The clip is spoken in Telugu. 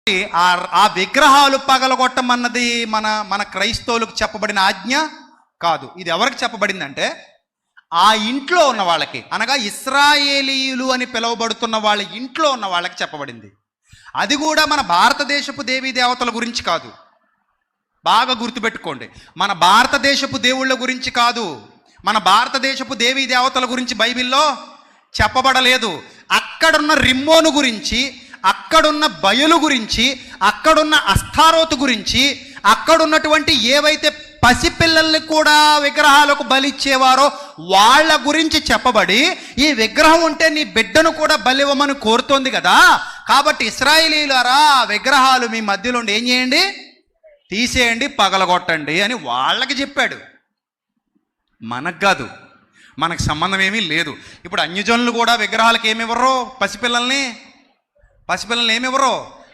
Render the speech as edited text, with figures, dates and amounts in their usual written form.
ఆ విగ్రహాలు పగలగొట్టమన్నది మన మన క్రైస్తవులకు చెప్పబడిన ఆజ్ఞ కాదు. ఇది ఎవరికి చెప్పబడిందంటే ఆ ఇంట్లో ఉన్న వాళ్ళకి, అనగా ఇశ్రాయేలీయులు అని పిలువబడుతున్న వాళ్ళ ఇంట్లో ఉన్న వాళ్ళకి చెప్పబడింది. అది కూడా మన భారతదేశపు దేవీ దేవతల గురించి కాదు. బాగా గుర్తుపెట్టుకోండి, మన భారతదేశపు దేవుళ్ళ గురించి కాదు, మన భారతదేశపు దేవీ దేవతల గురించి బైబిల్లో చెప్పబడలేదు. అక్కడున్న రిమ్మోను గురించి, అక్కడున్న బయలు గురించి, అక్కడున్న అస్తారోతు గురించి, అక్కడున్నటువంటి ఏవైతే పసిపిల్లల్ని కూడా విగ్రహాలకు బలిచ్చేవారో వాళ్ళ గురించి చెప్పబడి, ఈ విగ్రహం ఉంటే నీ బిడ్డను కూడా బలివ్వమని కోరుతోంది కదా, కాబట్టి ఇశ్రాయేలీయులారా విగ్రహాలు మీ మధ్యలో ఏం చేయండి, తీసేయండి, పగలగొట్టండి అని వాళ్ళకి చెప్పాడు. మనకు కాదు, మనకు సంబంధం ఏమీ లేదు. ఇప్పుడు అన్యజనులు కూడా విగ్రహాలకు ఏమివ్వరు, పసిపిల్లల్ని ఏమివ్వరు.